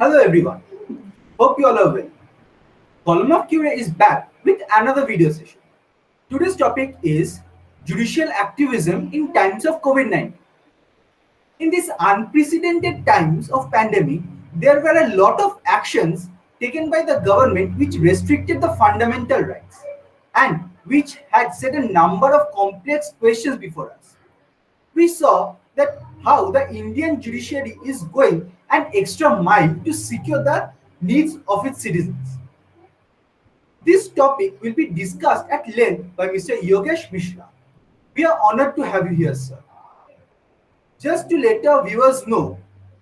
Hello everyone, hope you all are well. Column of QA is back with another video session. Today's topic is judicial activism in times of COVID-19. In these unprecedented times of pandemic, there were a lot of actions taken by the government which restricted the fundamental rights and which had set a number of complex questions before us. We saw that how the Indian judiciary is going an extra mile to secure the needs of its citizens. This topic will be discussed at length by Mr. Yogesh Mishra. We are honored to have you here, sir. Just to let our viewers know,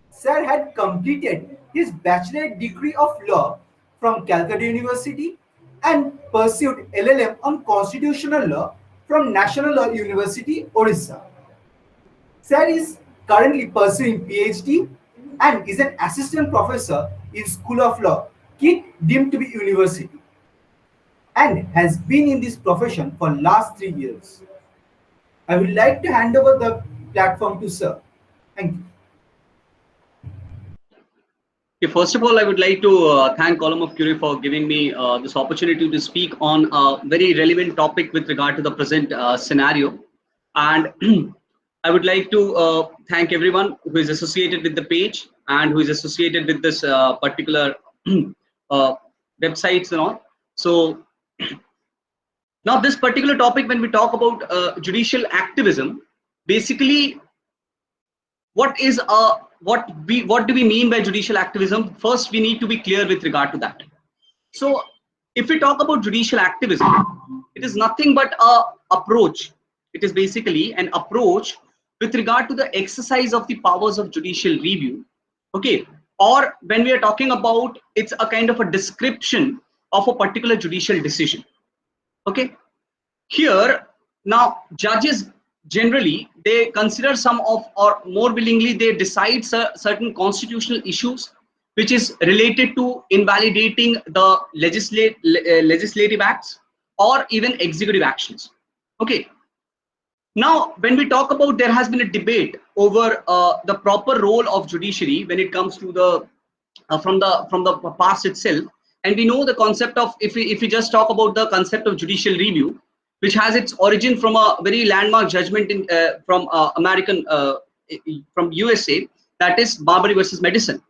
Sir had completed his bachelor degree of law from Calcutta University and pursued LLM on constitutional law from National Law University, Orissa. Sir is currently pursuing PhD and is an assistant professor in School of Law, KIT deemed to be university, and has been in this profession for last 3 years. I would like to hand over the platform to Sir. Thank you. Okay, first of all, I would like to thank Column of Curie for giving me this opportunity to speak on a very relevant topic with regard to the present scenario. And I would like to thank everyone who is associated with the page and who is associated with this particular websites and all. So now this particular topic, when we talk about judicial activism, basically what do we mean by judicial activism? First, we need to be clear with regard to that. So if we talk about judicial activism, it is nothing but a approach. It is basically an approach with regard to the exercise of the powers of judicial review. Okay, or when we are talking about, it's a kind of a description of a particular judicial decision. Okay, here now judges generally they consider some of, or more willingly they decide certain constitutional issues which is related to invalidating the legislative acts or even executive actions. Okay, now when we talk about, there has been a debate over the proper role of judiciary when it comes to the from the past itself, and we know the concept of, if we just talk about the concept of judicial review, which has its origin from a very landmark judgment in from USA, that is Marbury versus Madison.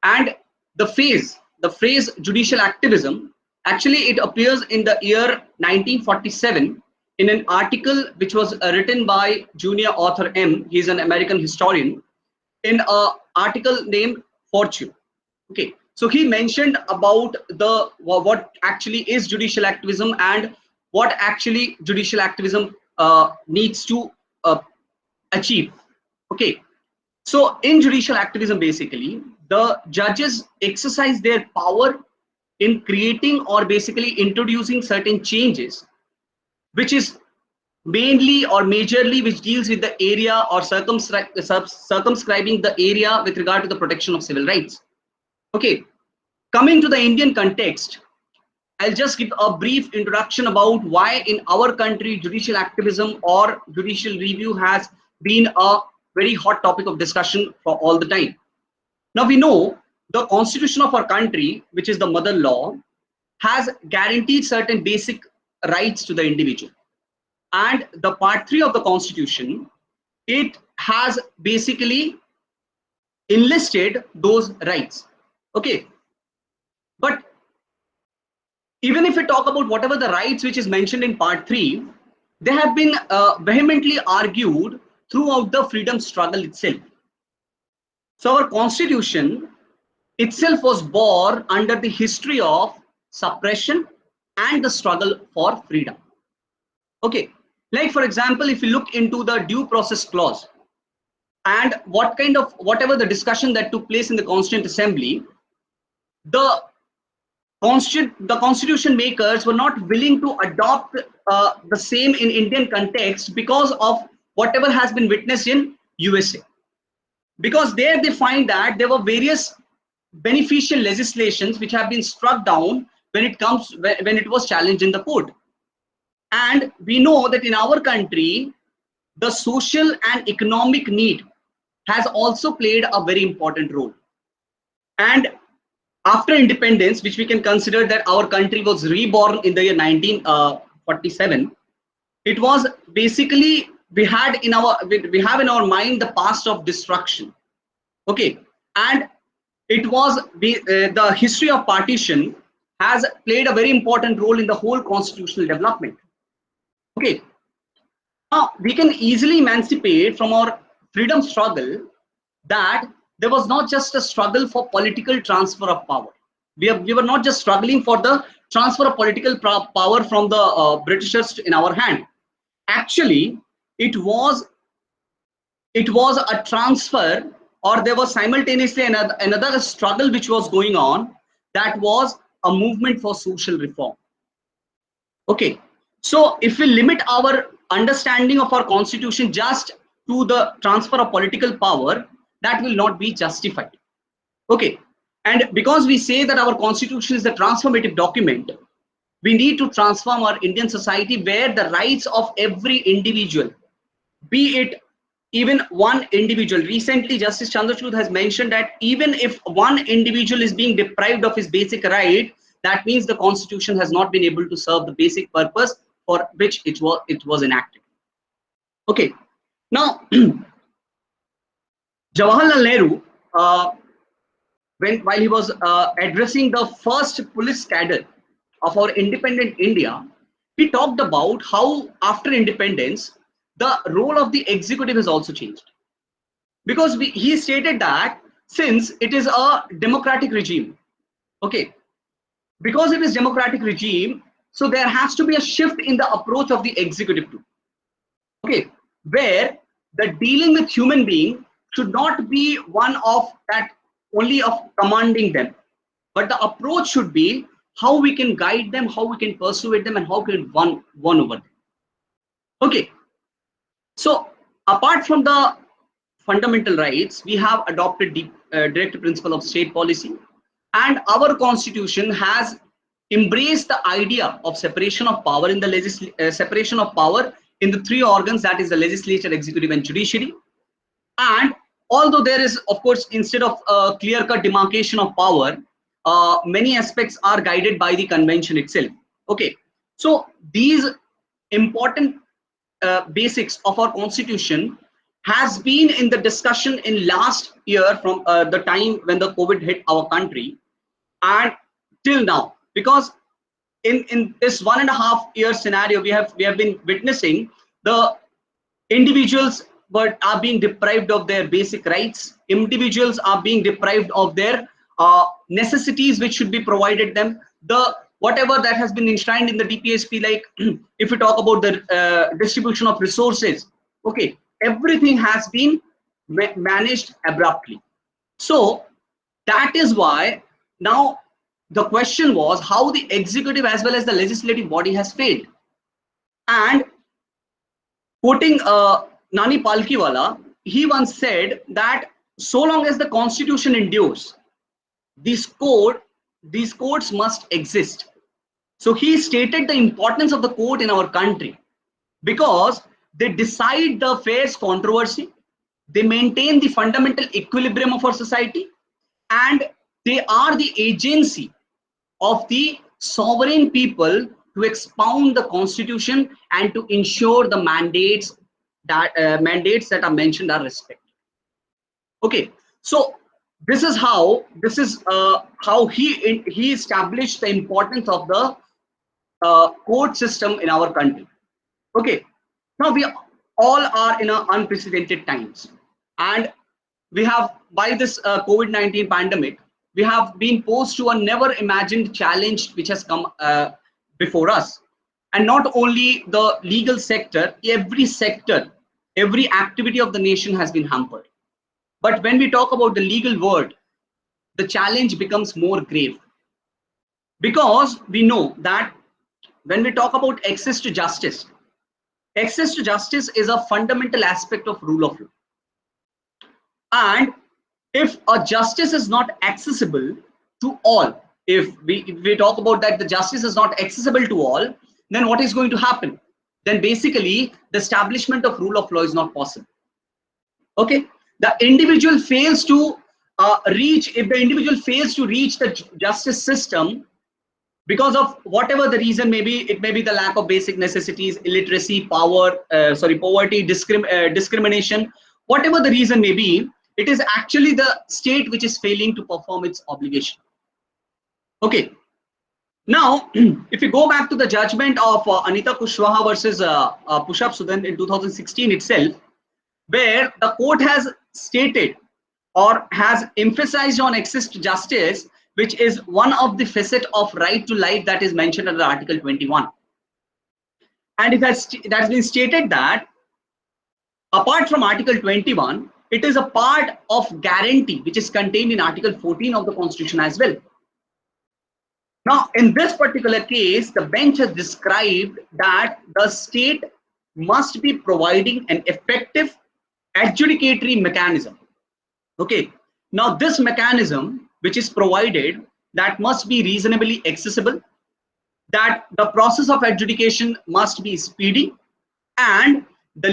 And the phrase judicial activism, actually it appears in the year 1947 in an article which was written by junior author M. He is an American historian, in an article named Fortune. Okay, so he mentioned about the what actually is judicial activism and what actually judicial activism needs to achieve. Okay, so in judicial activism, basically the judges exercise their power in creating or basically introducing certain changes, which is mainly or majorly which deals with the area or circumscribing the area with regard to the protection of civil rights. Okay, coming to the Indian context, I'll just give a brief introduction about why in our country judicial activism or judicial review has been a very hot topic of discussion for all the time. Now we know the constitution of our country, which is the mother law, has guaranteed certain basic rights to the individual. And the part 3 of the constitution, it has basically enlisted those rights. Okay, but even if we talk about whatever the rights which is mentioned in part 3, they have been vehemently argued throughout the freedom struggle itself. So our constitution itself was born under the history of suppression and the struggle for freedom. Okay, like for example, if you look into the due process clause and whatever the discussion that took place in the Constituent Assembly, the constitution makers were not willing to adopt the same in Indian context because of whatever has been witnessed in USA. Because there they find that there were various beneficial legislations which have been struck down when it was challenged in the court. And we know that in our country, the social and economic need has also played a very important role. And after independence, which we can consider that our country was reborn in the year 1947, it was basically we have in our mind the past of destruction. Okay, and it was the history of partition has played a very important role in the whole constitutional development. Okay, now we can easily emancipate from our freedom struggle that there was not just a struggle for political transfer of power. We were not just struggling for the transfer of political power from the Britishers in our hand. Actually, it was a transfer, or there was simultaneously another struggle which was going on, that was a movement for social reform. Okay, so if we limit our understanding of our constitution just to the transfer of political power, that will not be justified. Okay, and because we say that our constitution is the transformative document, we need to transform our Indian society where the rights of every individual, be it even one individual. Recently, Justice Chandrachud has mentioned that even if one individual is being deprived of his basic right, that means the constitution has not been able to serve the basic purpose for which it was enacted. Okay, now Jawaharlal Nehru, while he was addressing the first police cadre of our independent India, he talked about how after independence, the role of the executive has also changed. Because he stated that since it is a democratic regime, okay, because it is democratic regime, so there has to be a shift in the approach of the executive too. Okay, where the dealing with human being should not be one of that only of commanding them, but the approach should be how we can guide them, how we can persuade them, and how we can win over them. Okay, so apart from the fundamental rights, we have adopted the direct principle of state policy, and our constitution has embraced the idea of separation of power in the separation of power in the three organs, that is the legislature, executive, and judiciary. And although there is, of course, instead of a clear-cut demarcation of power, many aspects are guided by the convention itself. Okay, so these important basics of our constitution has been in the discussion in last year from the time when the COVID hit our country and till now, because in this 1.5 year scenario we have been witnessing the individuals are being deprived of their basic rights. Individuals are being deprived of their necessities which should be provided them. The whatever that has been enshrined in the DPSP, like if we talk about the distribution of resources, okay, everything has been managed abruptly. So that is why now the question was how the executive as well as the legislative body has failed. And quoting Nani Palkiwala, he once said that so long as the constitution endures, these courts must exist. So he stated the importance of the court in our country because they decide the affairs controversy, they maintain the fundamental equilibrium of our society, and they are the agency of the sovereign people to expound the constitution and to ensure the mandates that are mentioned are respected. Okay, so this is how he established the importance of the court system in our country. Okay, now we all are in unprecedented times, and we have, by this COVID-19 pandemic, we have been posed to a never imagined challenge which has come before us. And not only the legal sector, every activity of the nation has been hampered. But when we talk about the legal world, the challenge becomes more grave, because we know that when we talk about access to justice is a fundamental aspect of rule of law. And if a justice is not accessible to all, if we talk about that the justice is not accessible to all, then what is going to happen? Then basically the establishment of rule of law is not possible. Okay, the individual fails to if the individual fails to reach the justice system because of whatever the reason may be, it may be the lack of basic necessities, illiteracy, poverty, discrimination, whatever the reason may be, it is actually the state which is failing to perform its obligation. Okay. Now, if you go back to the judgment of Anita Kushwaha versus Pushap Sudan in 2016 itself, where the court has stated or has emphasized on access to justice, which is one of the facet of right to life that is mentioned under Article 21. And it has been stated that apart from Article 21, it is a part of guarantee which is contained in Article 14 of the Constitution as well. Now, in this particular case, the bench has described that the state must be providing an effective adjudicatory mechanism. Okay. Now, this mechanism which is provided, that must be reasonably accessible, that the process of adjudication must be speedy, and the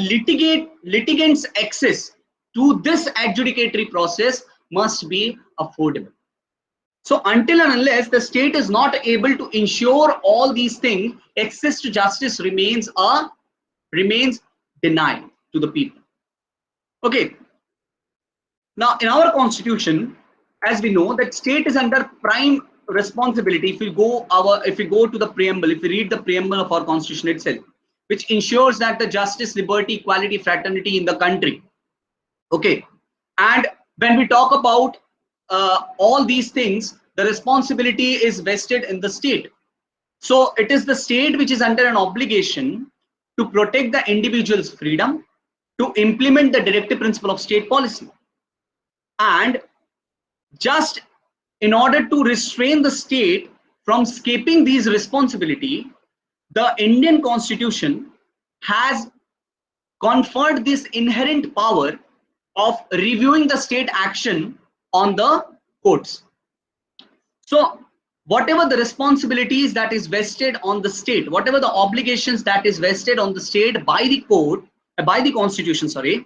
litigants' access to this adjudicatory process must be affordable. So until and unless the state is not able to ensure all these things, access to justice remains denied to the people. Okay. Now, in our constitution, as we know, that state is under prime responsibility. If we go to the preamble, if we read the preamble of our constitution itself, which ensures that the justice, liberty, equality, fraternity in the country. Okay. And when we talk about all these things, the responsibility is vested in the state. So it is the state which is under an obligation to protect the individual's freedom, to implement the directive principle of state policy. And just in order to restrain the state from escaping these responsibilities, the Indian Constitution has conferred this inherent power of reviewing the state action on the courts. So whatever the responsibilities that is vested on the state, whatever the obligations that is vested on the state by the court, by the constitution, sorry,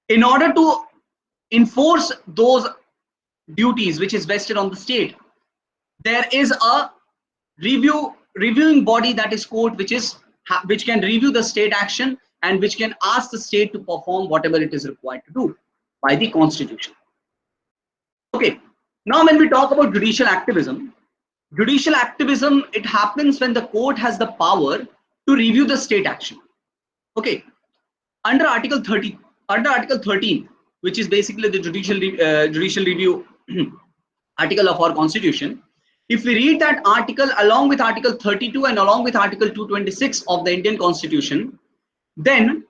in order to enforce those duties which is vested on the state, there is a reviewing body, that is court, which can review the state action and which can ask the state to perform whatever it is required to do by the constitution. Okay. Now, when we talk about judicial activism, it happens when the court has the power to review the state action. Okay. Under Article 13, which is basically the judicial review article of our constitution, if we read that article along with Article 32 and along with Article 226 of the Indian Constitution, then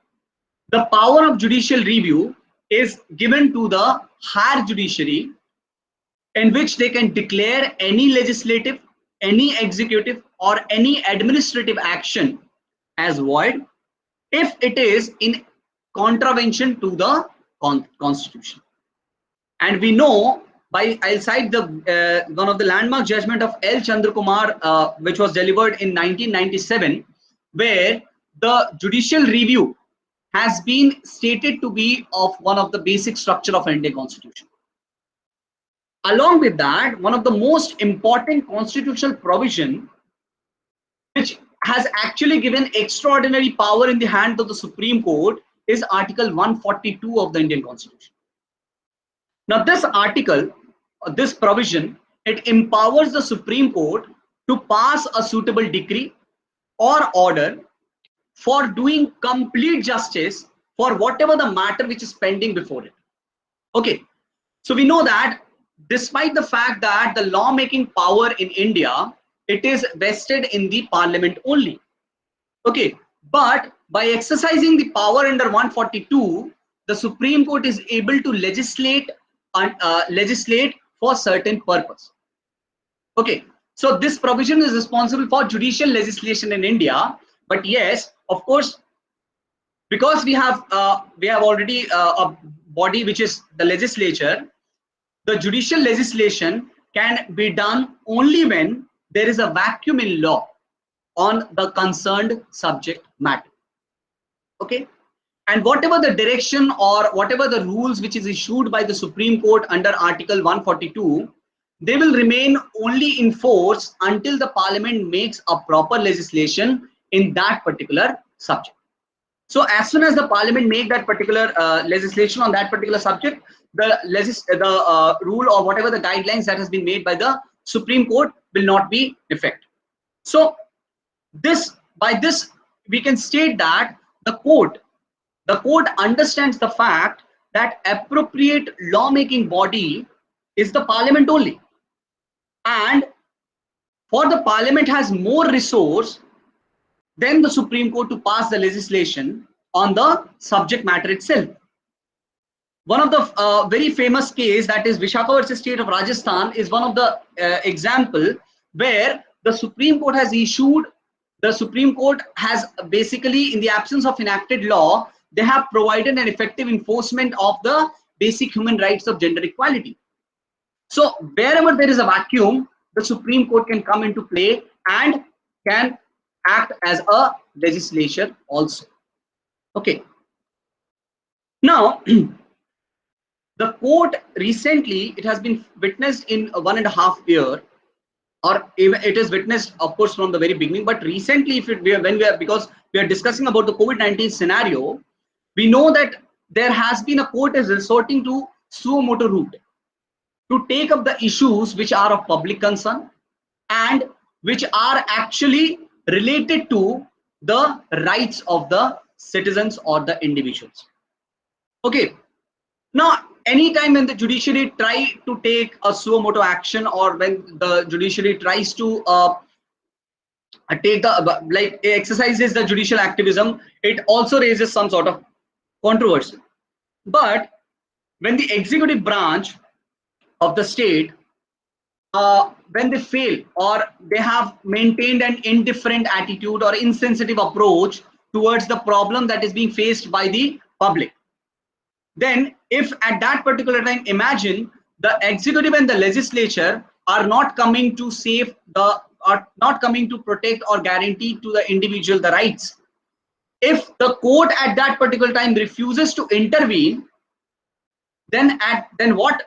the power of judicial review is given to the higher judiciary, in which they can declare any legislative, any executive, or any administrative action as void if it is in contravention to the constitution. And we know, I'll cite the one of the landmark judgment of L. Chandrakumar, which was delivered in 1997, where the judicial review has been stated to be of one of the basic structure of Indian Constitution. Along with that, one of the most important constitutional provision which has actually given extraordinary power in the hands of the Supreme Court is Article 142 of the Indian Constitution. Now, this article, this provision, it empowers the Supreme Court to pass a suitable decree or order for doing complete justice for whatever the matter which is pending before it. Okay, so we know that despite the fact that the lawmaking power in India, it is vested in the parliament only. Okay, but by exercising the power under 142, the Supreme Court is able to legislate for certain purpose. Okay, so this provision is responsible for judicial legislation in India. But yes, of course, because we have already a body which is the legislature, the judicial legislation can be done only when there is a vacuum in law on the concerned subject matter. Okay. and whatever the direction or whatever the rules which is issued by the Supreme Court under Article 142, they will remain only in force until the Parliament makes a proper legislation in that particular subject. So as soon as the Parliament make that particular legislation on that particular subject, the rule or whatever the guidelines that has been made by the Supreme Court will not be effective. So by this we can state that the court understands the fact that appropriate lawmaking body is the Parliament only, and for the Parliament has more resource than the Supreme Court to pass the legislation on the subject matter itself. One of the very famous case, that is Visakhapatnam versus State of Rajasthan, is one of the example where the Supreme Court has basically, in the absence of enacted law, they have provided an effective enforcement of the basic human rights of gender equality. So wherever there is a vacuum, the Supreme Court can come into play and can act as a legislature also. Okay. Now, the court recently, it has been witnessed in 1.5 years, or it is witnessed, of course, from the very beginning. But recently, because we are discussing about the COVID-19 scenario, we know that there has been a court is resorting to suo motu route to take up the issues which are of public concern and which are actually related to the rights of the citizens or the individuals. Okay. Now, anytime when the judiciary try to take a suo motu action, or when the judiciary tries to exercises the judicial activism, it also raises some sort of controversy. But when the executive branch of the state, when they fail or they have maintained an indifferent attitude or insensitive approach towards the problem that is being faced by the public, then if at that particular time, imagine the executive and the legislature are not coming to are not coming to protect or guarantee to the individual the rights. If the court at that particular time refuses to intervene, then what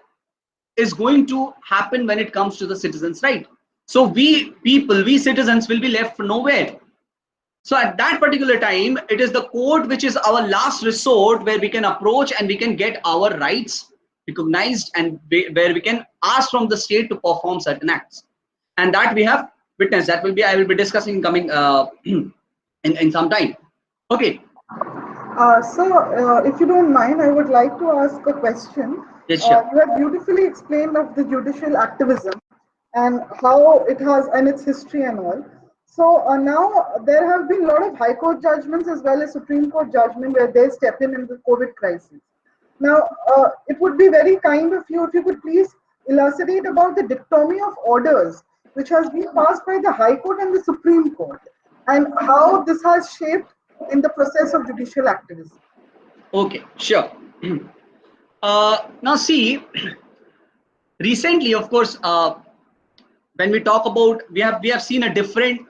is going to happen when it comes to the citizens' right? So we citizens will be left nowhere. So at that particular time, it is the court which is our last resort, where we can approach and we can get our rights recognized, and where we can ask from the state to perform certain acts. And that we have witnessed. That I will be discussing coming in some time. Okay. So, if you don't mind, I would like to ask a question. Yes, sure. You have beautifully explained of the judicial activism and how it has, and its history and all. So now there have been a lot of High Court judgments as well as Supreme Court judgment where they step in the COVID crisis. Now, it would be very kind of you if you could please elucidate about the dichotomy of orders which has been passed by the High Court and the Supreme Court, and how this has shaped in the process of judicial activism. Okay, sure. Now see, recently, of course, when we talk about, we have seen a different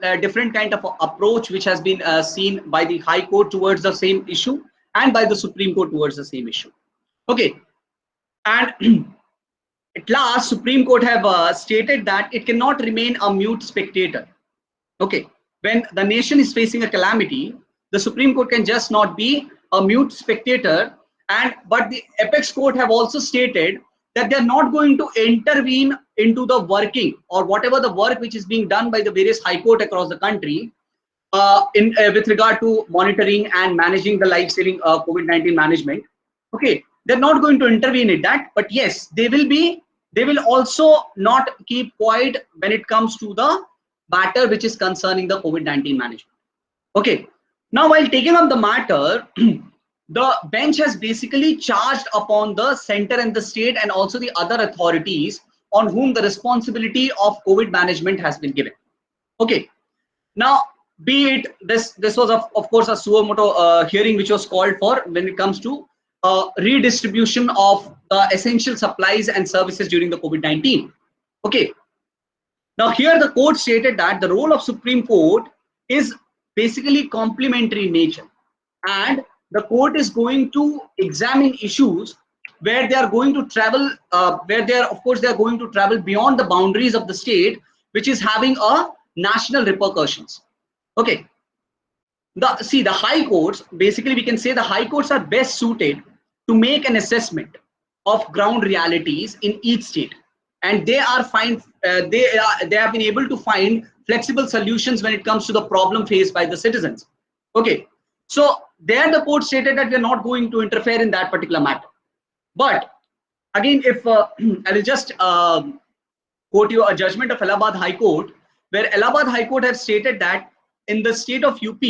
kind of approach which has been seen by the High Court towards the same issue and by the Supreme Court towards the same issue. Okay, and at last, Supreme Court have stated that it cannot remain a mute spectator. Okay, when the nation is facing a calamity, the Supreme Court can just not be a mute spectator. But the apex court have also stated that they are not going to intervene into the working or whatever the work which is being done by the various high court across the country with regard to monitoring and managing the life-saving COVID-19 management. Okay, they're not going to intervene in that, but yes, they will also not keep quiet when it comes to the matter which is concerning the COVID-19 management. Okay, now while taking up the matter, the bench has basically charged upon the center and the state and also the other authorities on whom the responsibility of COVID management has been given. Okay, now be it this was of course a suo motu hearing which was called for when it comes to redistribution of the essential supplies and services during the COVID-19. Okay, now here the court stated that the role of Supreme Court is basically complementary in nature, and the court is going to examine issues where they are going to travel, where they are, of course, they are going to travel beyond the boundaries of the state, which is having a national repercussions. Okay. The high courts, basically we can say the high courts are best suited to make an assessment of ground realities in each state, and they have been able to find flexible solutions when it comes to the problem faced by the citizens. Okay, so there the court stated that we are not going to interfere in that particular matter. But again, if I will just quote you a judgment of Allahabad High Court, where Allahabad High Court has stated that in the state of UP,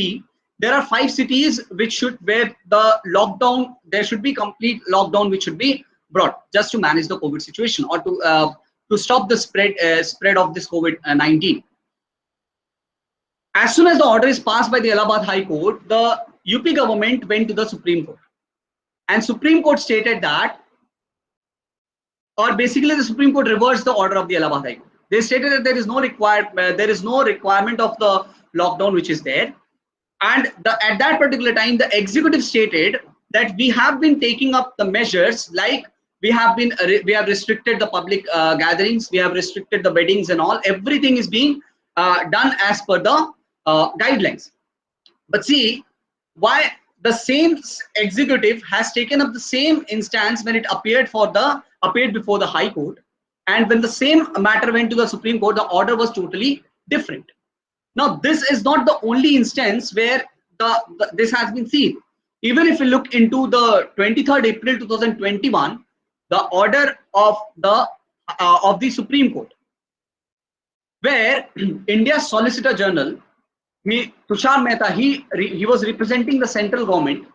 there are 5 cities where the lockdown, there should be complete lockdown which should be brought just to manage the COVID situation, or to stop the spread of this COVID-19. As soon as the order is passed by the Allahabad High Court, the UP government went to the Supreme Court, and Supreme Court stated that, or basically the Supreme Court reversed the order of the Allahabad High Court. They stated that there is no requirement of the lockdown which is there. And at that particular time, the executive stated that we have been taking up the measures, like we have restricted the public gatherings, we have restricted the weddings and all. Everything is being done as per the guidelines. But see, why the same executive has taken up the same instance when it appeared before the High Court, and when the same matter went to the Supreme Court, the order was totally different. Now, this is not the only instance where this has been seen. Even if we look into the 23rd April 2021, the order of the Supreme Court, where India's Solicitor General, Tushar Mehta, he was representing the central government.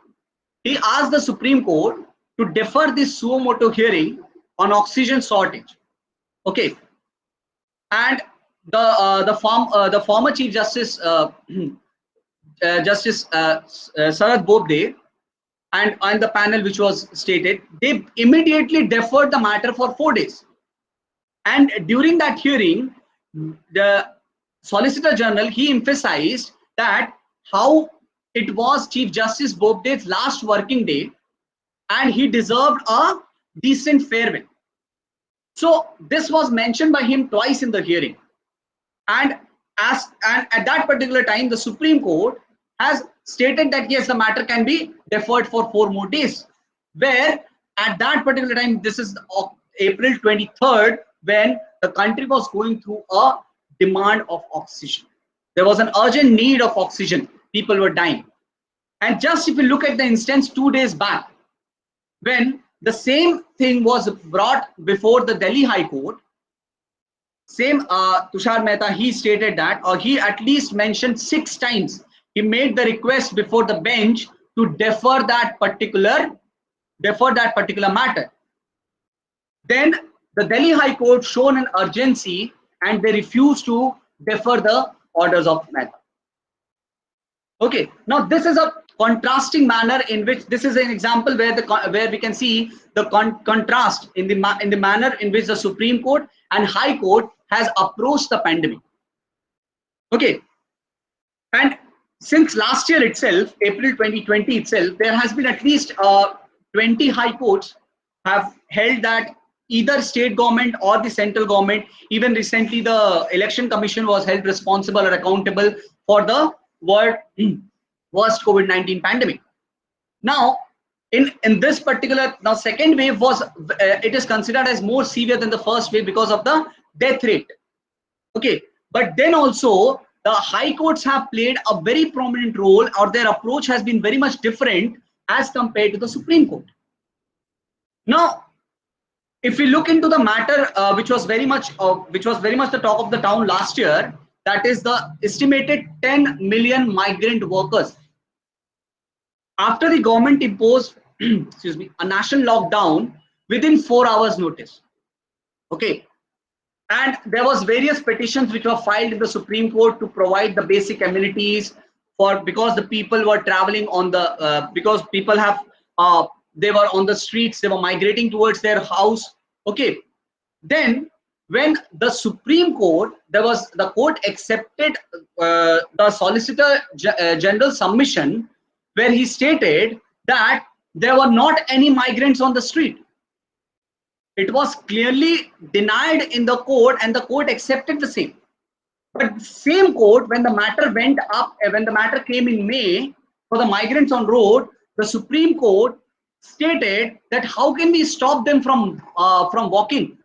He asked the Supreme Court to defer this suo motu hearing on oxygen shortage. Okay, and the former Chief Justice Justice Sarad Bobde and the panel which was stated, they immediately deferred the matter for 4 days. And during that hearing, the Solicitor General, he emphasized that how it was Chief Justice Bobde's last working day, and he deserved a decent farewell. So this was mentioned by him twice in the hearing. And at that particular time, the Supreme Court has stated that yes, the matter can be deferred for 4 more days. Where at that particular time, this is April 23rd, when the country was going through a demand of oxygen. There was an urgent need of oxygen. People were dying. And just if you look at the instance 2 days back, when the same thing was brought before the Delhi High Court, same Tushar Mehta, he stated that, or he at least mentioned 6 times, he made the request before the bench to defer that particular matter. Then the Delhi High Court shown an urgency, and they refused to defer the orders of Mehta. Okay, now this is a contrasting manner in which this is an example where we can see the contrast in the manner in which the Supreme Court and High Court has approached the pandemic. Okay, and since last year itself, April 2020 itself, there has been at least 20 high courts have held that either state government or the central government, even recently the Election Commission was held responsible or accountable for the worst COVID-19 pandemic. Now, in this particular, now second wave was, it is considered as more severe than the first wave because of the death rate. Okay, but then also the high courts have played a very prominent role, or their approach has been very much different as compared to the Supreme Court. Now, if we look into the matter which was very much the talk of the town last year, that is the estimated 10 million migrant workers. After the government imposed excuse me, a national lockdown within 4 hours notice. Okay, and there was various petitions which were filed in the Supreme Court to provide the basic amenities because the people were traveling on the because people have they were on the streets, they were migrating towards their house. Okay, then when the Supreme Court, the court accepted the Solicitor General submission, where he stated that there were not any migrants on the street. It was clearly denied in the court, and the court accepted the same. But the same court, when the matter went up, when the matter came in May for the migrants on road, the Supreme Court stated that how can we stop them from walking?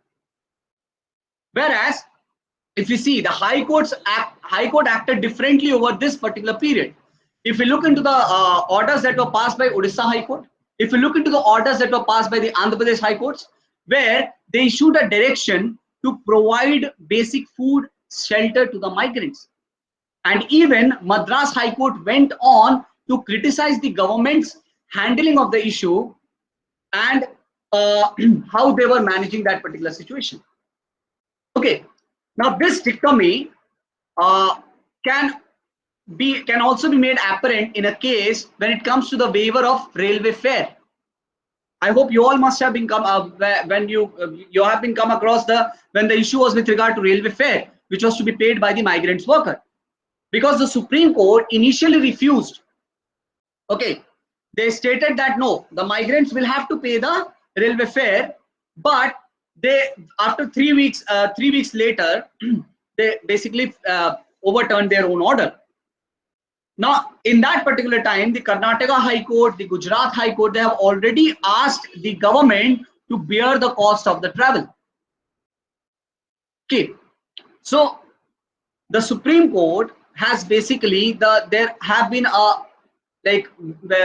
Whereas, if you see, the High Court acted differently over this particular period. If you look into the orders that were passed by Odisha High Court, if you look into the orders that were passed by the Andhra Pradesh High Courts, where they issued a direction to provide basic food, shelter to the migrants. And even Madras High Court went on to criticize the government's handling of the issue and how they were managing that particular situation. Okay, now this dichotomy can also be made apparent in a case when it comes to the waiver of railway fare. I hope you all must have been when you have been come across when the issue was with regard to railway fare, which was to be paid by the migrants worker, because the Supreme Court initially refused. Okay, they stated that no, the migrants will have to pay the railway fare, but they, after 3 weeks, 3 weeks later, they basically overturned their own order. Now, in that particular time, the Karnataka High Court, the Gujarat High Court, they have already asked the government to bear the cost of the travel. Okay, so the Supreme Court has basically there have been like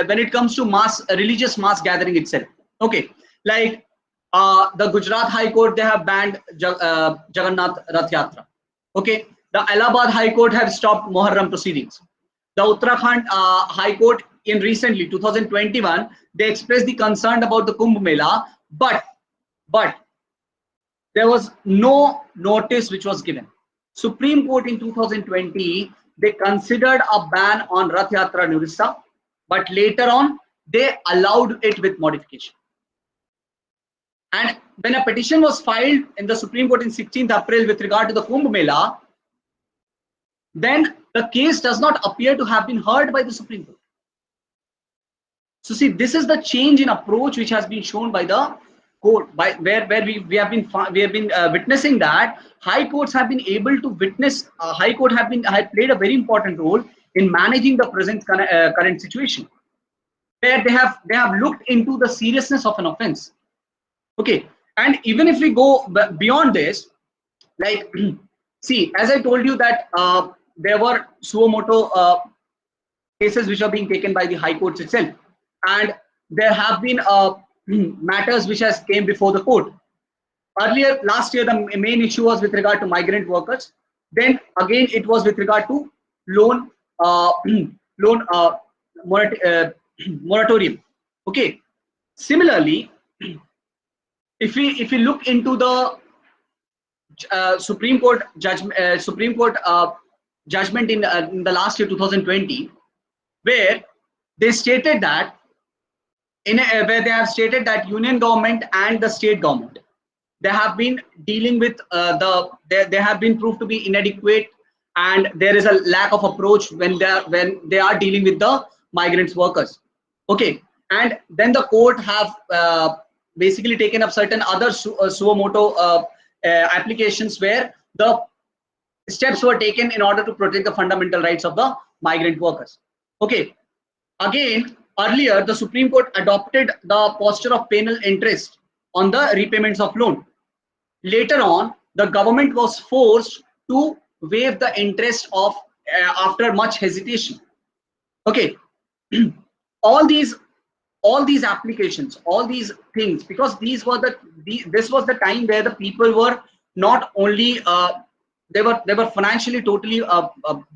when it comes to religious mass gathering itself. Okay, like the Gujarat High Court, they have banned Jagannath Rath Yatra. Okay, the Allahabad High Court have stopped Muharram proceedings. The Uttarakhand High Court in recently 2021, they expressed the concern about the Kumbh Mela, but there was no notice which was given. Supreme Court in 2020, they considered a ban on Rath Yatra in Orissa, but later on they allowed it with modification. And when a petition was filed in the Supreme Court in 16th April with regard to the Kumbh Mela, then the case does not appear to have been heard by the Supreme Court. So see, this is the change in approach which has been shown by the court, where we have been witnessing that high courts have been able to witness. High court have played a very important role in managing the present current situation, where they have looked into the seriousness of an offense. Okay, and even if we go beyond this, like see, as I told you that there were suo motu cases which are being taken by the high courts itself, and there have been matters which has came before the court. Earlier last year, the main issue was with regard to migrant workers. Then again, it was with regard to loan moratorium. Okay. Similarly, if we look into the Supreme Court judgment in the last year 2020, where they stated that where they have stated that union government and the state government, they have been dealing with they have been proved to be inadequate, and there is a lack of approach when they are dealing with the migrants workers. Okay, and then the court have basically taken up certain other suo motu applications where the steps were taken in order to protect the fundamental rights of the migrant workers. Okay, again, earlier the Supreme Court adopted the posture of penal interest on the repayments of loan. Later on, the government was forced to waive the interest of after much hesitation. Okay, all these applications, all these things, because this was the time where the people were not only they were financially totally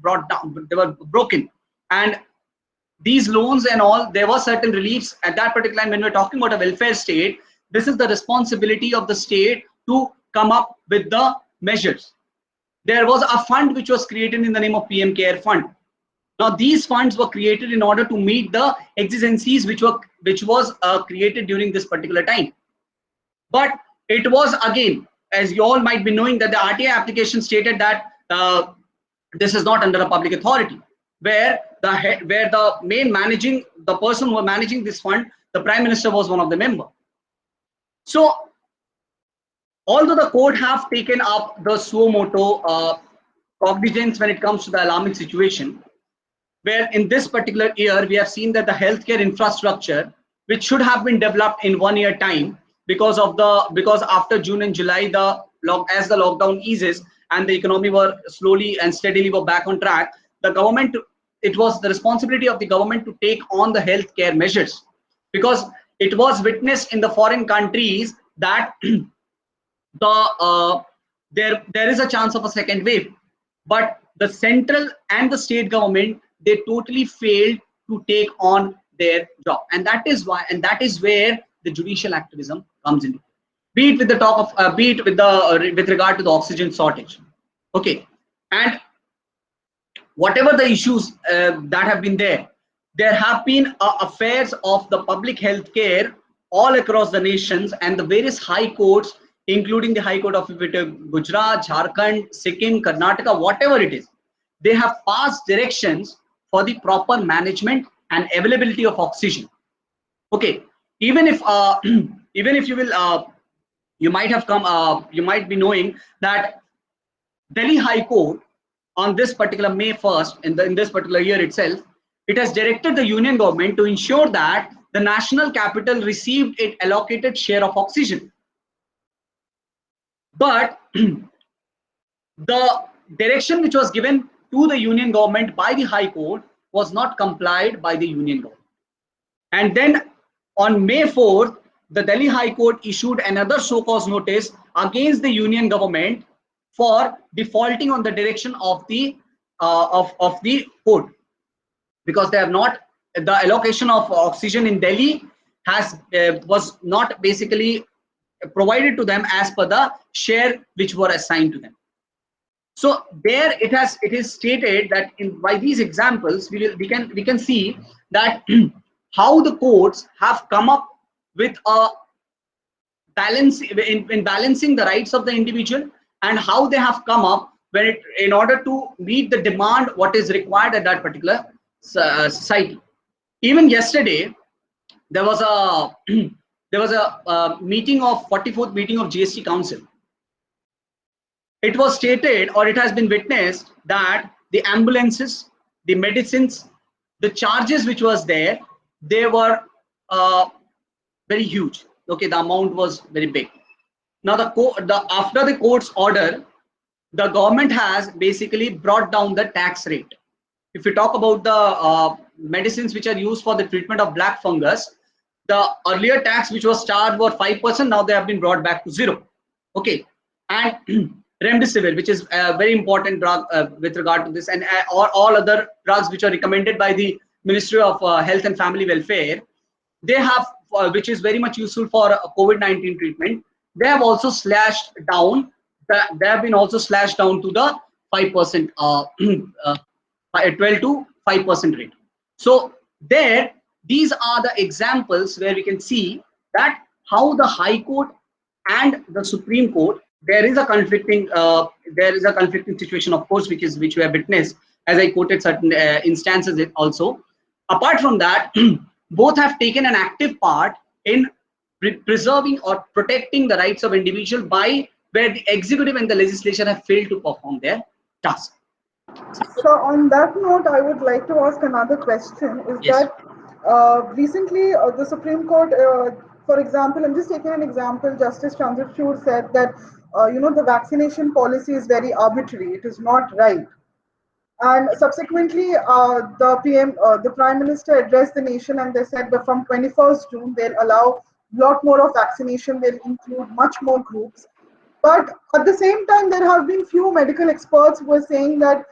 brought down, they were broken, and these loans and all, there were certain reliefs at that particular time. When we're talking about a welfare state, this is the responsibility of the state to come up with the measures. There was a fund which was created in the name of PM Care Fund. Now these funds were created in order to meet the exigencies which was created during this particular time. But it was, again, as you all might be knowing, that the RTI application stated that this is not under a public authority, where where the person who was managing this fund, the Prime Minister was one of the member. So although the court have taken up the suo motu cognizance when it comes to the alarming situation, where in this particular year we have seen that the healthcare infrastructure, which should have been developed in 1 year time, because after June and July, as the lockdown eases and the economy were slowly and steadily were back on track, it was the responsibility of the government to take on the healthcare measures, because it was witnessed in the foreign countries that there is a chance of a second wave, but the central and the state government, they totally failed to take on their job, and that is where the judicial activism comes in, be it with the talk of be it with regard to the oxygen shortage. Okay, and whatever the issues that have been there have been affairs of the public health care all across the nations, and the various high courts, including the High Court of Gujarat, Jharkhand, Sikkim, Karnataka, whatever it is, they have passed directions for the proper management and availability of oxygen. Okay, even if you will, you might be knowing that Delhi High Court on this particular May 1st, in this particular year itself, it has directed the union government to ensure that the national capital received its allocated share of oxygen. But the direction which was given to the union government by the High Court was not complied by the union government. And then on May 4th, the Delhi High Court issued another show cause notice against the union government for defaulting on the direction of the court, because they have not, the allocation of oxygen in Delhi was not basically provided to them as per the share which were assigned to them. So there it is stated that by these examples we can see that how the courts have come up with a balance in balancing the rights of the individual, and how they have come up in order to meet the demand what is required at that particular society. Even yesterday there was a meeting of 44th meeting of GST Council. It was stated, or it has been witnessed, that the ambulances, the medicines, the charges which was there, they were very huge. Okay, the amount was very big. Now after the court's order, the government has basically brought down the tax rate. If you talk about the medicines which are used for the treatment of black fungus, the earlier tax which was charged were 5%, now they have been brought back to 0. Okay, and remdesivir, which is a very important drug with regard to this, and all other drugs which are recommended by the Ministry of Health and Family Welfare, they have, which is very much useful for COVID-19 treatment, they have also slashed down. They have been also slashed down to the 5%, 12 to 5% rate. So these are the examples where we can see that how the High Court and the Supreme Court, there is a conflicting situation, of course, which we have witnessed, as I quoted certain instances also. Apart from that, both have taken an active part in preserving or protecting the rights of individual, by where the executive and the legislature have failed to perform their task. So on that note, I would like to ask another question, is Yes. that recently the Supreme Court, for example, I'm just taking an example, Justice Chandrachud said that, the vaccination policy is very arbitrary, it is not right. And subsequently, the PM, the Prime Minister addressed the nation, and they said that from 21st June, they'll allow a lot more of vaccination, they'll include much more groups. But at the same time, there have been few medical experts who are saying that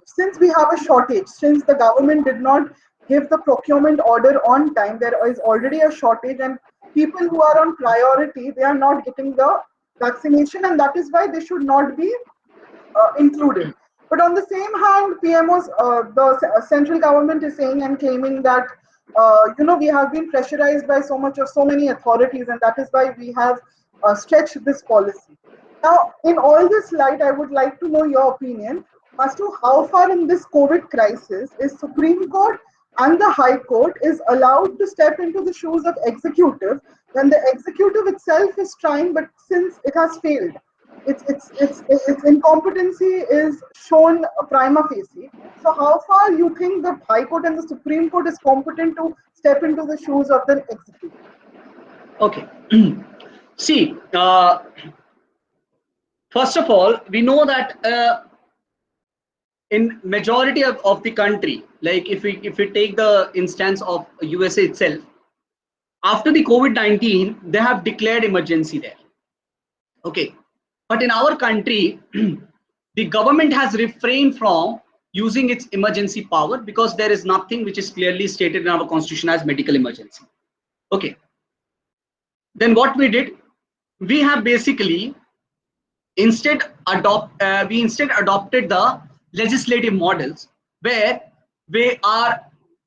since we have a shortage, since the government did not give the procurement order on time, there is already a shortage, and people who are on priority, they are not getting the vaccination, and that is why they should not be included. But on the same hand, PMOs, the central government is saying and claiming that we have been pressurized by so many authorities, and that is why we have stretched this policy. Now, in all this light, I would like to know your opinion. as to how far in this COVID crisis is Supreme Court and the High Court is allowed to step into the shoes of executive when the executive itself is trying, but since it has failed, its incompetency is shown prima facie. So how far you think the High Court and the Supreme Court is competent to step into the shoes of the executive? Okay. See, first of all, we know that in majority of the country, like if we take the instance of USA itself, after the COVID-19, they have declared emergency there. Okay. But in our country, the government has refrained from using its emergency power because there is nothing which is clearly stated in our constitution as medical emergency. Okay. Then what we did, we have basically instead adopted the legislative models where we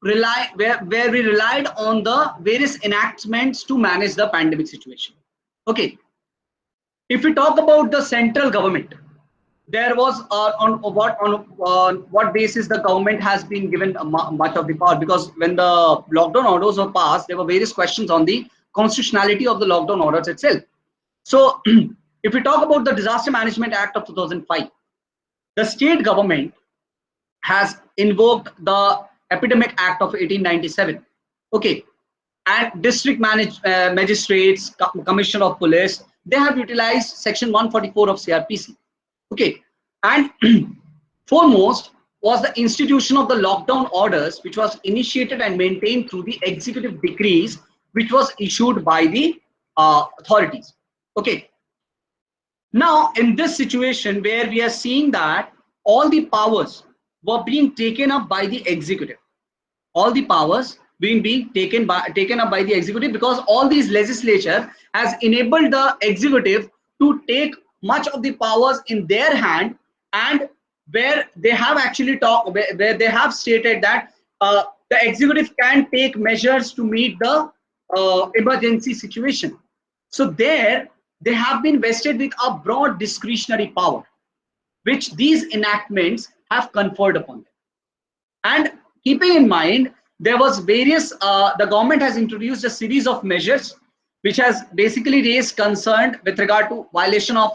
relied on the various enactments to manage the pandemic situation. Okay. If we talk about the central government, there was on what basis the government has been given much of the power, because when the lockdown orders were passed, there were various questions on the constitutionality of the lockdown orders itself. So if we talk about the Disaster Management Act of 2005, the state government has invoked the Epidemic Act of 1897. Okay. And district magistrates, commissioner of police, they have utilized section 144 of CRPC. Okay. And foremost was the institution of the lockdown orders, which was initiated and maintained through the executive decrees, which was issued by the authorities. Okay. Now, in this situation where we are seeing that all the powers were being taken up by the executive, all the powers being taken up by the executive, because all these legislature has enabled the executive to take much of the powers in their hand, and where they have actually where they have stated that the executive can take measures to meet the emergency situation. So there they have been vested with a broad discretionary power, which these enactments have conferred upon them. And keeping in mind, there was various, the government has introduced a series of measures which has basically raised concern with regard to violation of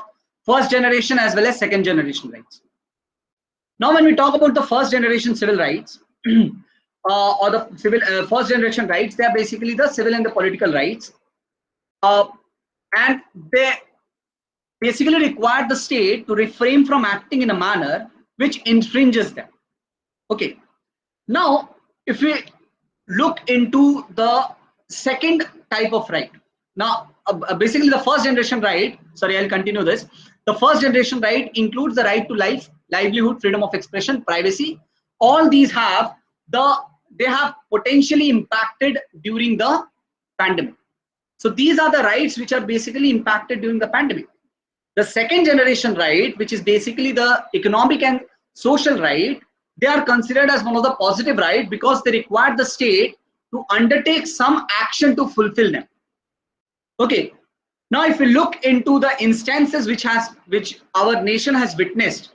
first generation as well as second generation rights. Now, when we talk about the first generation civil rights, or the civil first generation rights, they are basically the civil and the political rights. And they basically require the state to refrain from acting in a manner which infringes them. Okay. Now, if we look into the second type of right, now basically the first generation right, sorry, I'll continue this. The first generation right includes the right to life, livelihood, freedom of expression, privacy. All these have they have potentially impacted during the pandemic. So these are the rights which are basically impacted during the pandemic. The second generation right, which is basically the economic and social right, they are considered as one of the positive right because they require the state to undertake some action to fulfill them. Okay. Now, if we look into the instances which our nation has witnessed,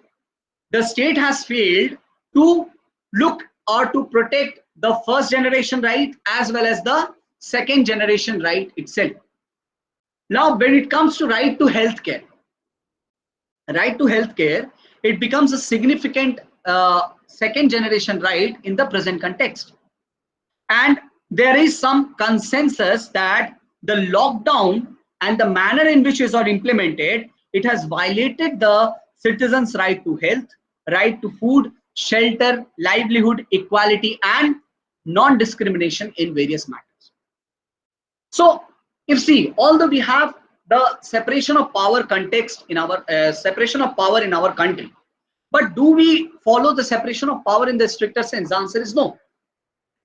the state has failed to look or to protect the first generation right as well as the second generation right itself. Now, when it comes to right to healthcare, it becomes a significant second generation right in the present context. And there is some consensus that the lockdown and the manner in which it is implemented, it has violated the citizens' right to health, right to food, shelter, livelihood, equality, and non-discrimination in various matters. So, if see, although we have the separation of power context in our separation of power in our country, but do we follow the separation of power in the stricter sense? The answer is no.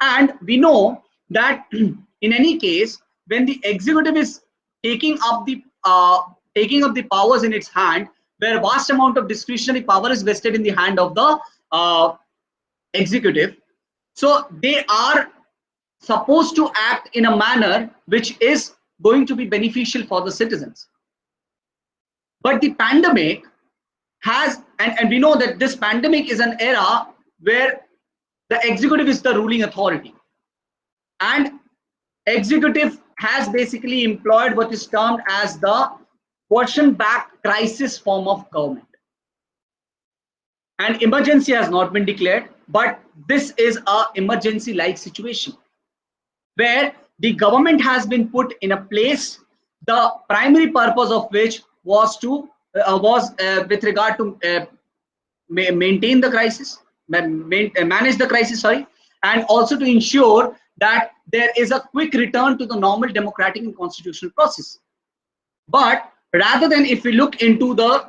And we know that in any case, when the executive is taking up the powers in its hand, where a vast amount of discretionary power is vested in the hand of the executive, so they are supposed to act in a manner which is going to be beneficial for the citizens. But the pandemic has, and we know that this pandemic is an era where the executive is the ruling authority, and executive has basically employed what is termed as the question back crisis form of government. An emergency has not been declared, but this is a emergency like situation where the government has been put in a place, the primary purpose of which was to with regard to maintain the crisis, manage the crisis, sorry, and also to ensure that there is a quick return to the normal democratic and constitutional process. But rather than, if we look into the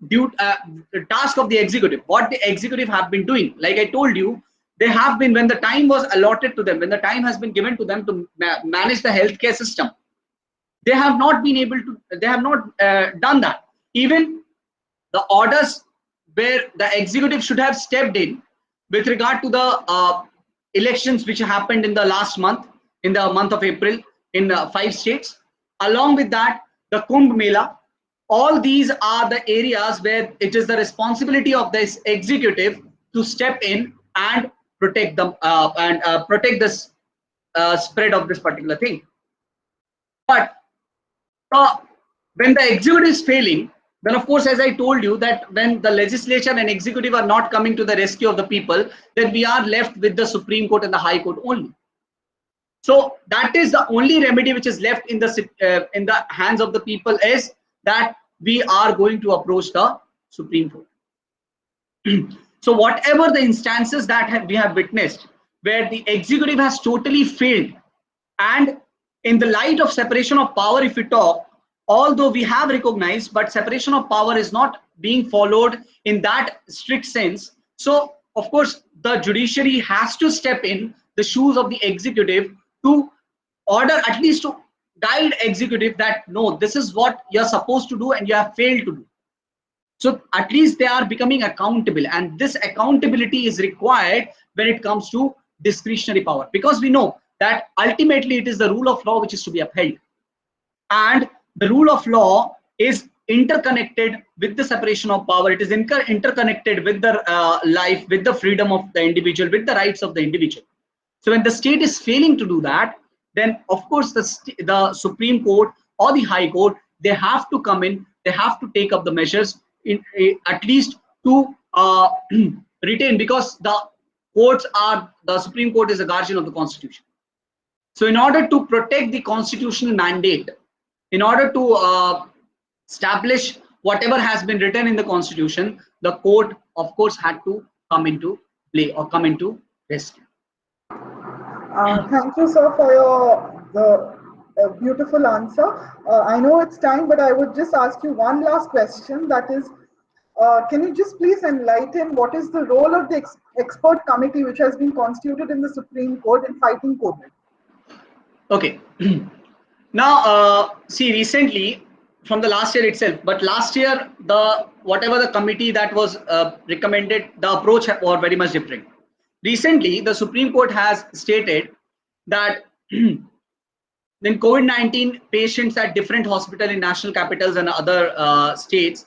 the task of the executive, what the executive have been doing, like I told you, they have been, when the time was allotted to them, when the time has been given to them to manage the healthcare system, they have not been able to, they have not done that. Even the orders where the executive should have stepped in with regard to the elections which happened in the last month, in the month of April, in 5 states, along with that the Kumbh Mela, all these are the areas where it is the responsibility of this executive to step in and protect them and protect this spread of this particular thing. But when the executive is failing, then of course, as I told you, that when the legislature and executive are not coming to the rescue of the people, then we are left with the Supreme Court and the High Court only. So that is the only remedy which is left in the hands of the people, is that we are going to approach the Supreme Court. So whatever the instances that we have witnessed, where the executive has totally failed, and in the light of separation of power, if we talk, although we have recognized, but separation of power is not being followed in that strict sense. So of course, the judiciary has to step in the shoes of the executive to order, at least to guide executive, that no, this is what you're supposed to do and you have failed to do. So at least they are becoming accountable, and this accountability is required when it comes to discretionary power, because we know that ultimately it is the rule of law which is to be upheld, and the rule of law is interconnected with the separation of power. It is interconnected with the life, with the freedom of the individual, with the rights of the individual. So when the state is failing to do that, then of course the Supreme Court or the High Court, they have to come in, they have to take up the measures in at least to retain, because the Supreme Court is a guardian of the Constitution. So in order to protect the constitutional mandate, in order to establish whatever has been written in the Constitution, the court of course had to come into play or come into rescue. Thank you, sir, for your beautiful answer. I know it's time, but I would just ask you one last question. That is, can you just please enlighten what is the role of the expert committee which has been constituted in the Supreme Court in fighting COVID? Okay. Now, see, recently, from the last year itself, but last year, whatever the committee that was recommended, the approach was very much different. Recently, the Supreme Court has stated that in COVID-19 patients at different hospitals in national capitals and other states,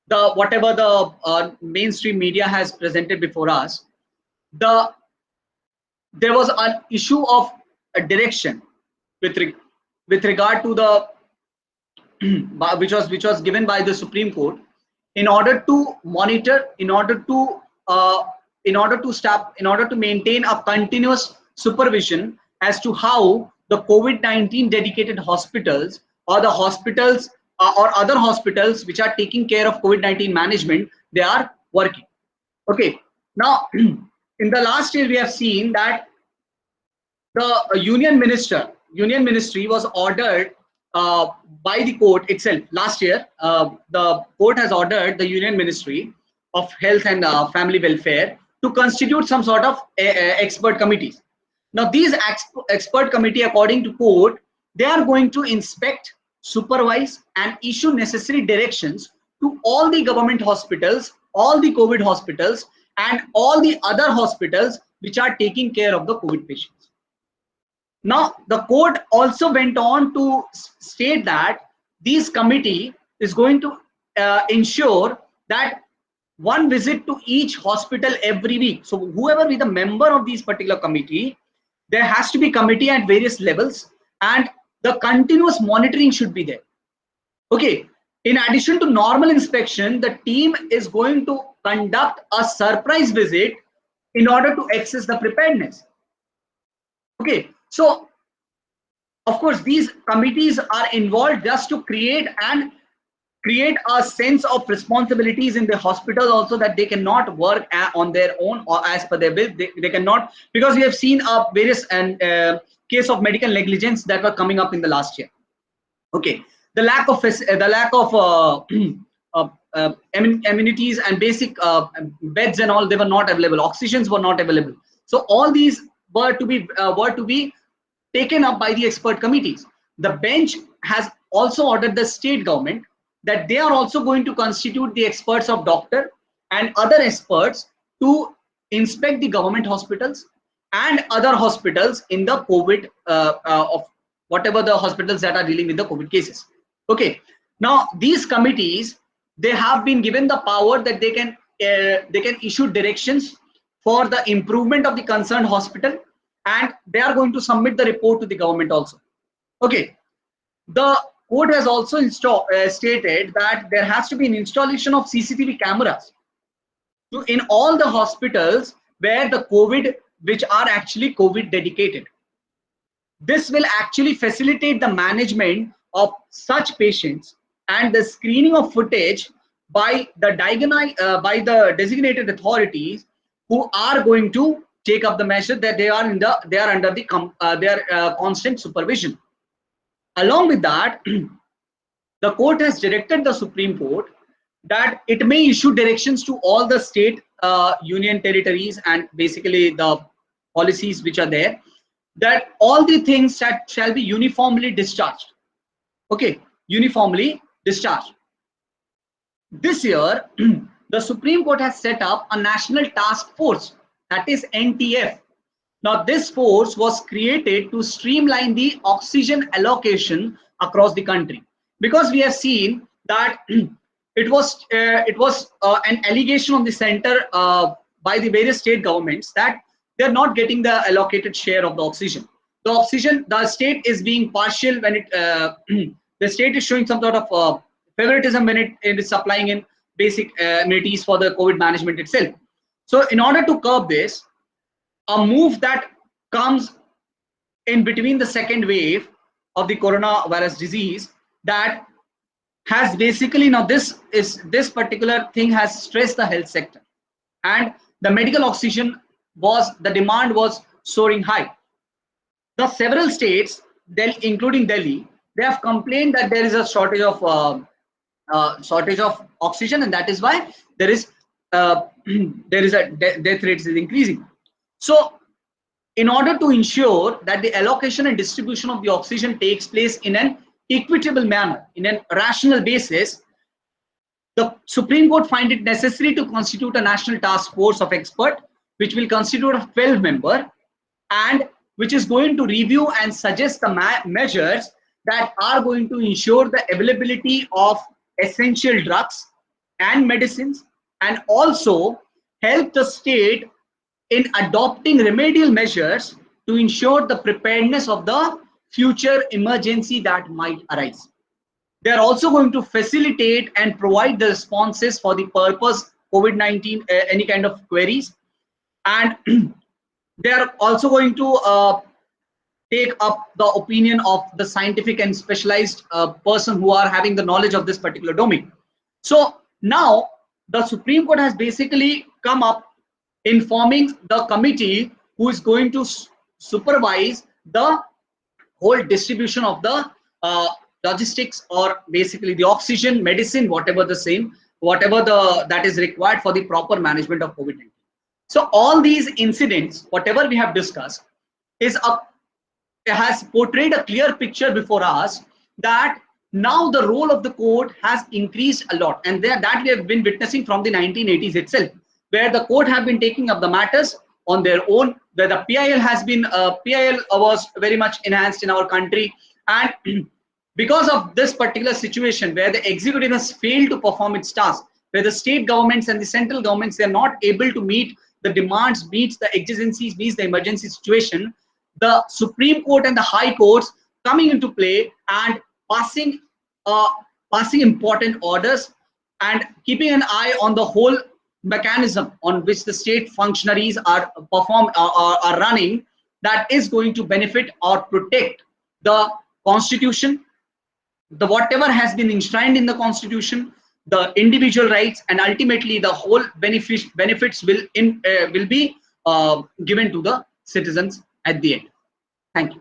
whatever the mainstream media has presented before us, there was an issue of a direction with regard to the which was given by the Supreme Court, in order to monitor, in order to maintain a continuous supervision as to how the COVID-19 dedicated hospitals, or the hospitals or other hospitals which are taking care of COVID-19 management, they are working. Okay. Now, in the last year, we have seen that the Union Ministry was ordered by the court itself. Last year, the court has ordered the Union Ministry of Health and Family Welfare to constitute some sort of expert committees. Now, these expert committee, according to court, they are going to inspect, supervise, and issue necessary directions to all the government hospitals, all the COVID hospitals, and all the other hospitals which are taking care of the COVID patients. Now, the court also went on to state that this committee is going to ensure that one visit to each hospital every week. So whoever be the member of these particular committee, there has to be committee at various levels, and the continuous monitoring should be there. Okay. In addition to normal inspection, the team is going to conduct a surprise visit in order to assess the preparedness. Okay. So of course, these committees are involved just to create a sense of responsibilities in the hospital also, that they cannot work on their own or as per their will. They cannot, because we have seen various case of medical negligence that were coming up in the last year. Okay, the lack of amenities and basic beds and all, they were not available. Oxygens were not available. So all these were to be taken up by the expert committees. The bench has also ordered the state government that they are also going to constitute the experts of doctor and other experts to inspect the government hospitals and other hospitals in the COVID of whatever the hospitals that are dealing with the COVID cases. Okay. Now these committees, they have been given the power that they can issue directions for the improvement of the concerned hospital, and they are going to submit the report to the government also. Okay. The court has also stated that there has to be an installation of CCTV cameras in all the hospitals where the COVID, which are actually COVID dedicated. This will actually facilitate the management of such patients and the screening of footage by the designated authorities who are going to take up the measure, that they are under the constant supervision. Along with that, the court has directed the Supreme Court that it may issue directions to all the state union territories and basically the policies which are there, that all the things that shall be uniformly discharged. Okay, uniformly discharged. This year, the Supreme Court has set up a national task force, that is NTF. Now, this force was created to streamline the oxygen allocation across the country, because we have seen that it was an allegation on the center by the various state governments that they're not getting the allocated share of the oxygen. The state is being partial when it the state is showing some sort of favoritism when it is supplying in basic amenities for the COVID management itself. So in order to curb this, a move that comes in between the second wave of the coronavirus disease, that has basically, now this particular thing has stressed the health sector, and the medical oxygen the demand was soaring high. The several states, including Delhi, they have complained that there is a shortage of oxygen, and that is why there is a death rate is increasing. So in order to ensure that the allocation and distribution of the oxygen takes place in an equitable manner, in a rational basis, the Supreme Court find it necessary to constitute a national task force of experts, which will constitute a 12-member, and which is going to review and suggest the measures that are going to ensure the availability of essential drugs and medicines, and also help the state in adopting remedial measures to ensure the preparedness of the future emergency that might arise. They are also going to facilitate and provide the responses for the purpose COVID-19, any kind of queries, and they are also going to take up the opinion of the scientific and specialized person who are having the knowledge of this particular domain. So now the Supreme Court has basically come up informing the committee who is going to supervise the whole distribution of the logistics, or basically the oxygen, medicine, whatever that is required for the proper management of COVID-19. So all these incidents, whatever we have discussed, has portrayed a clear picture before us that now the role of the court has increased a lot, and that we have been witnessing from the 1980s itself, where the court have been taking up the matters on their own, where the PIL was very much enhanced in our country, and Because of this particular situation where the executive has failed to perform its task, where the state governments and the central governments, they are not able to meet the demands, meets the exigencies, meets the emergency situation, the Supreme Court and the High Courts coming into play and passing passing important orders and keeping an eye on the whole mechanism on which the state functionaries are are running, that is going to benefit or protect the constitution, the whatever has been enshrined in the constitution, the individual rights, and ultimately the whole benefits will be given to the citizens at the end. Thank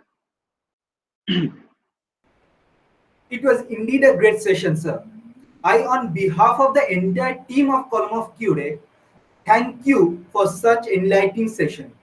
you. It was indeed a great session, sir. I, on behalf of the entire team of Column of QA, thank you for such enlightening session.